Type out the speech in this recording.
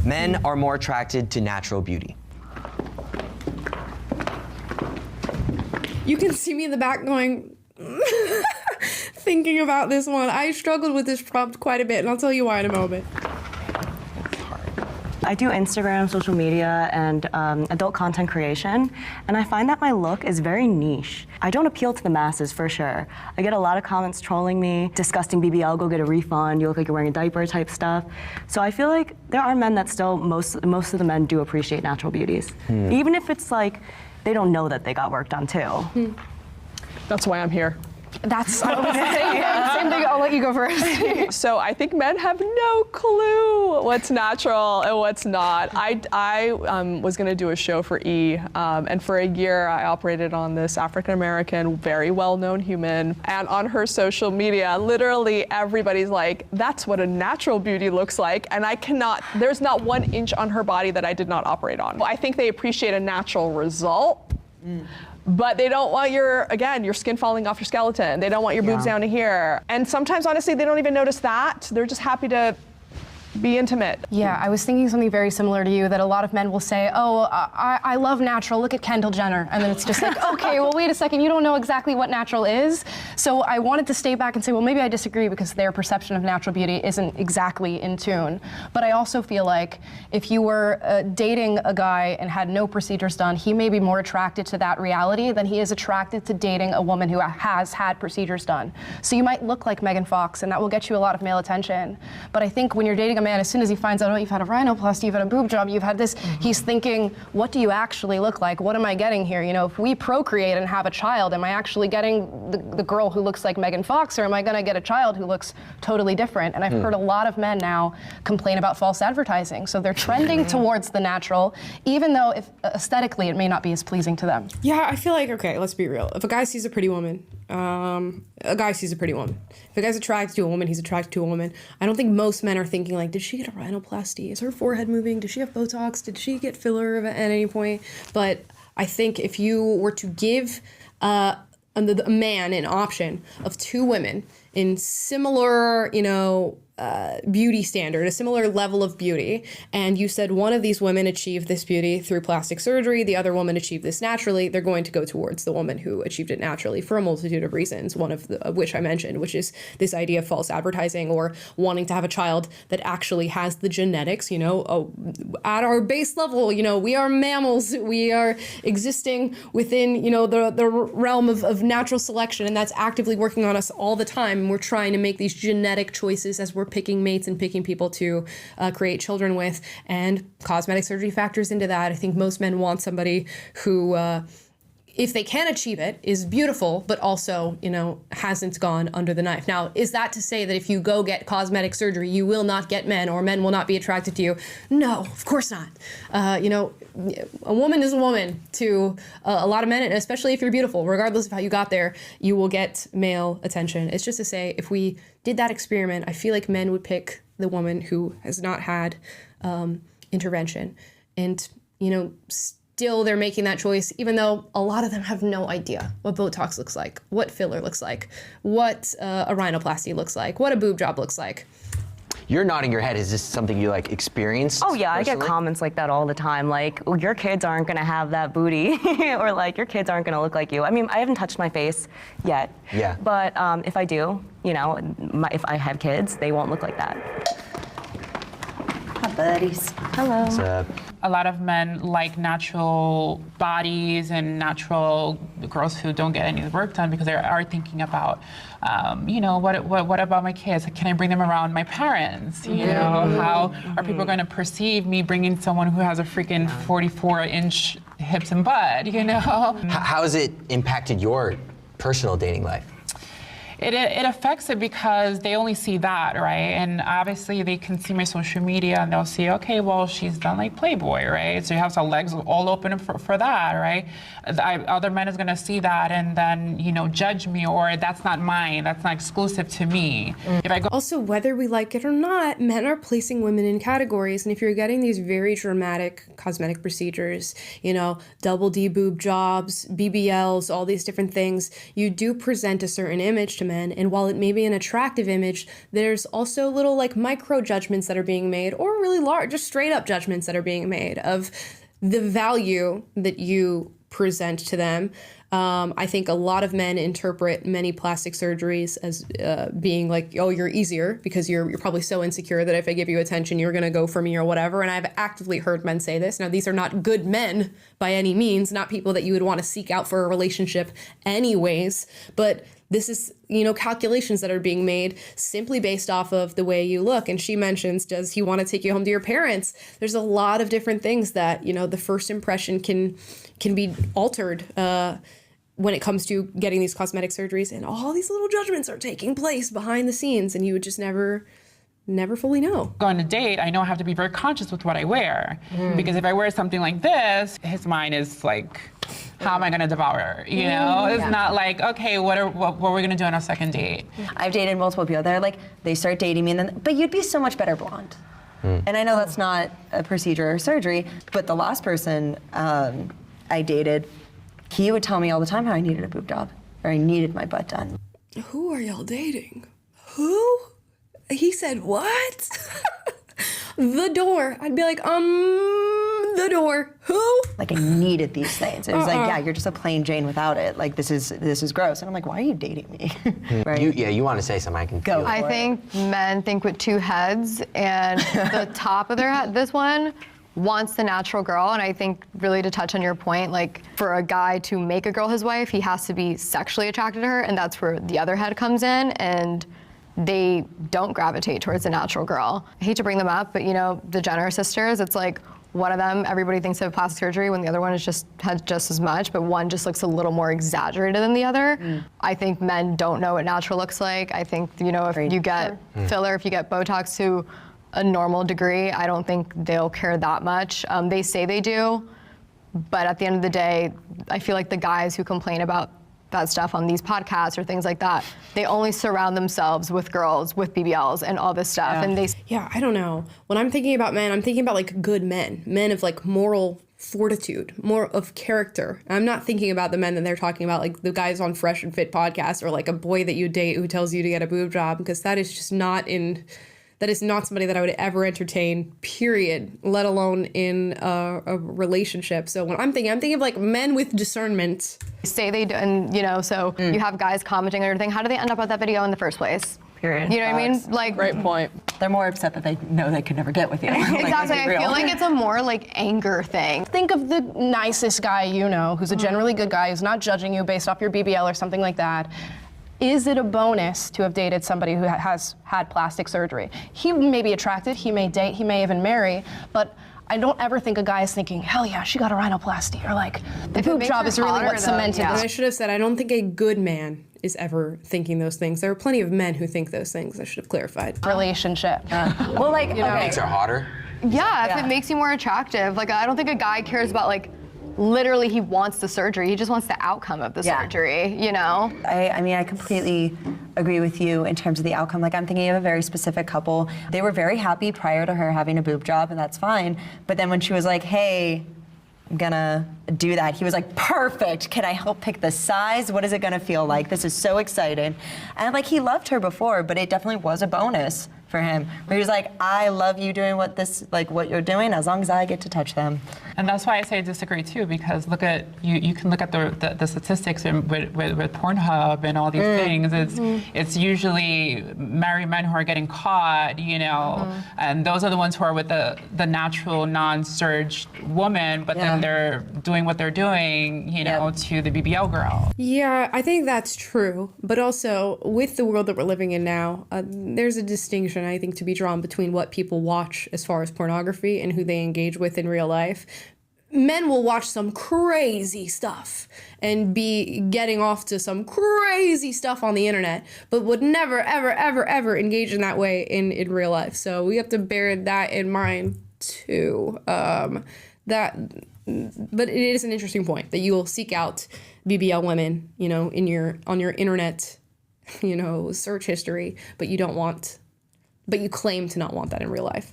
Men are more attracted to natural beauty. You can see me in the back going, thinking about this one. I struggled with this prompt quite a bit, and I'll tell you why in a moment. I do Instagram, social media, and adult content creation, and I find that my look is very niche. I don't appeal to the masses, for sure. I get a lot of comments trolling me, disgusting BBL, go get a refund, you look like you're wearing a diaper type stuff. So I feel like there are men that still, most of the men do appreciate natural beauties. Even if it's like, they don't know that they got work done too. That's why I'm here. That's I was same thing. I'll let you go first. So I think men have no clue what's natural and what's not. I was going to do a show for E, and for a year I operated on this African-American, very well-known human, and on her social media, literally everybody's like, that's what a natural beauty looks like, and there's not 1 inch on her body that I did not operate on. I think they appreciate a natural result. But they don't want your skin falling off your skeleton. They don't want your boobs down to here. And sometimes, honestly, they don't even notice that. They're just happy to be intimate. Yeah, I was thinking something very similar to you, that a lot of men will say, oh, I love natural, look at Kendall Jenner. And then it's just like, okay, well, wait a second, you don't know exactly what natural is. So I wanted to stay back and say, well, maybe I disagree because their perception of natural beauty isn't exactly in tune. But I also feel like if you were dating a guy and had no procedures done, he may be more attracted to that reality than he is attracted to dating a woman who has had procedures done. So you might look like Megan Fox, and that will get you a lot of male attention. But I think when you're dating a man, as soon as he finds out, oh, you've had a rhinoplasty, you've had a boob job, you've had this, he's thinking, what do you actually look like? What am I getting here? You know, if we procreate and have a child, am I actually getting the girl who looks like Megan Fox, or am I gonna get a child who looks totally different? And I've heard a lot of men now complain about false advertising. So they're trending towards the natural, even though if aesthetically it may not be as pleasing to them. Yeah, I feel like, okay, let's be real. If a guy sees a pretty woman, a guy sees a pretty woman. If a guy's attracted to a woman, he's attracted to a woman. I don't think most men are thinking like, did she get a rhinoplasty? Is her forehead moving? Does she have Botox? Did she get filler at any point? But I think if you were to give a man an option of 2 women in similar, beauty standard, a similar level of beauty, and you said one of these women achieved this beauty through plastic surgery, the other woman achieved this naturally, they're going to go towards the woman who achieved it naturally for a multitude of reasons, one of which I mentioned, which is this idea of false advertising or wanting to have a child that actually has the genetics, at our base level, we are mammals, we are existing within, the realm of natural selection, and that's actively working on us all the time, and we're trying to make these genetic choices as we're picking mates and picking people to create children with, and cosmetic surgery factors into that. I think most men want somebody who, if they can achieve it, is beautiful, but also, hasn't gone under the knife. Now, is that to say that if you go get cosmetic surgery, you will not get men, or men will not be attracted to you? No, of course not. A woman is a woman to a lot of men, and especially if you're beautiful, regardless of how you got there, you will get male attention. It's just to say, if we did that experiment, I feel like men would pick the woman who has not had intervention. And, still they're making that choice, even though a lot of them have no idea what Botox looks like, what filler looks like, what a rhinoplasty looks like, what a boob job looks like. You're nodding your head. Is this something you experienced? Oh yeah, personally? I get comments like that all the time. Like, oh, your kids aren't gonna have that booty, or like, your kids aren't gonna look like you. I mean, I haven't touched my face yet. Yeah. But if I do, if I have kids, they won't look like that. Hi, buddies. Hello. What's up? A lot of men like natural bodies and natural girls who don't get any work done because they are thinking about, what about my kids? Can I bring them around my parents? How are people going to perceive me bringing someone who has a freaking 44-inch hips and butt? How has it impacted your personal dating life? It affects it because they only see that, right? And obviously they can see my social media and they'll see, okay, well, she's done like Playboy, right? So you have some legs all open for that, right? Other men is gonna see that and then, judge me, or that's not mine, that's not exclusive to me. If I go Also, whether we like it or not, men are placing women in categories, and if you're getting these very dramatic cosmetic procedures, double D boob jobs, BBLs, all these different things, you do present a certain image to men, and while it may be an attractive image, there's also little like micro judgments that are being made, or really large, just straight up judgments that are being made of the value that you present to them. I think a lot of men interpret many plastic surgeries as being like, oh, you're easier because you're probably so insecure that if I give you attention, you're going to go for me or whatever. And I've actively heard men say this. Now, these are not good men by any means, not people that you would want to seek out for a relationship anyways. But this is, calculations that are being made simply based off of the way you look. And she mentions, does he want to take you home to your parents? There's a lot of different things that, the first impression can be altered when it comes to getting these cosmetic surgeries, and all these little judgments are taking place behind the scenes, and you would just never fully know. Go on a date, I know I have to be very conscious with what I wear, because if I wear something like this, his mind is like, how am I going to devour? It's not like, okay, what are we going to do on our second date? I've dated multiple people. They're like, they start dating me, and then, but you'd be so much better blonde. And I know that's not a procedure or surgery, but the last person I dated, he would tell me all the time how I needed a boob job, or I needed my butt done. Who are y'all dating? Who? He said, what? The door. I'd be like, the door. Who? Like, I needed these things. It was like, yeah, you're just a plain Jane without it. Like, this is gross. And I'm like, why are you dating me? Right? You want to say something, I can Go. feel it. I think men think with two heads, and the top of their head, this one wants the natural girl. And I think, really to touch on your point, like, for a guy to make a girl his wife, he has to be sexually attracted to her, and that's where the other head comes in, and they don't gravitate towards the natural girl. I hate to bring them up, but the Jenner sisters, it's like, one of them, everybody thinks of plastic surgery when the other one has just as much, but one just looks a little more exaggerated than the other. I think men don't know what natural looks like. I think, if you get filler, if you get Botox to a normal degree, I don't think they'll care that much. They say they do, but at the end of the day, I feel like the guys who complain about that stuff on these podcasts or things like that, they only surround themselves with girls with BBLs and all this stuff. Yeah. And I don't know. When I'm thinking about men, I'm thinking about like good men of like moral fortitude, more of character. I'm not thinking about the men that they're talking about, like the guys on Fresh and Fit podcast, or like a boy that you date who tells you to get a boob job, because that is just not that is not somebody that I would ever entertain, period, let alone in a relationship. So when I'm thinking of like men with discernment. say they do, and so you have guys commenting on everything. How do they end up with that video in the first place? Period. You know what I mean? Like, Great point. They're more upset that they know they could never get with you. Exactly. I feel like it's a more like anger thing. Think of the nicest guy who's a generally good guy, who's not judging you based off your BBL or something like that. Is it a bonus to have dated somebody who has had plastic surgery? He may be attracted, he may date, he may even marry, but I don't ever think a guy is thinking, hell yeah, she got a rhinoplasty, or like, the boob job is really what cemented And this. I should have said, I don't think a good man is ever thinking those things. There are plenty of men who think those things. I should have clarified. Relationship. Well, like, Makes her hotter. Yeah, if it makes you more attractive. Like, I don't think a guy cares about like, literally he wants the surgery. He just wants the outcome of the surgery, I mean, I completely agree with you in terms of the outcome. Like, I'm thinking of a very specific couple. They were very happy prior to her having a boob job, and that's fine. But then when she was like, hey, I'm gonna do that, he was like, perfect. Can I help pick the size? What is it gonna feel like? This is so exciting. And like, he loved her before, but it definitely was a bonus for him. Where he was like, I love you doing what you're doing, as long as I get to touch them. And that's why I say I disagree too, because look at you can look at the statistics with Pornhub and all these things. It's usually married men who are getting caught, and those are the ones who are with the natural non-surged woman, but then they're doing what they're doing, to the BBL girl. Yeah, I think that's true. But also, with the world that we're living in now, there's a distinction, I think, to be drawn between what people watch as far as pornography and who they engage with in real life. Men will watch some crazy stuff and be getting off to some crazy stuff on the internet, but would never, ever, ever, ever engage in that way in real life. So we have to bear that in mind too. But it is an interesting point that you will seek out BBL women, on your internet, search history, but you claim to not want that in real life.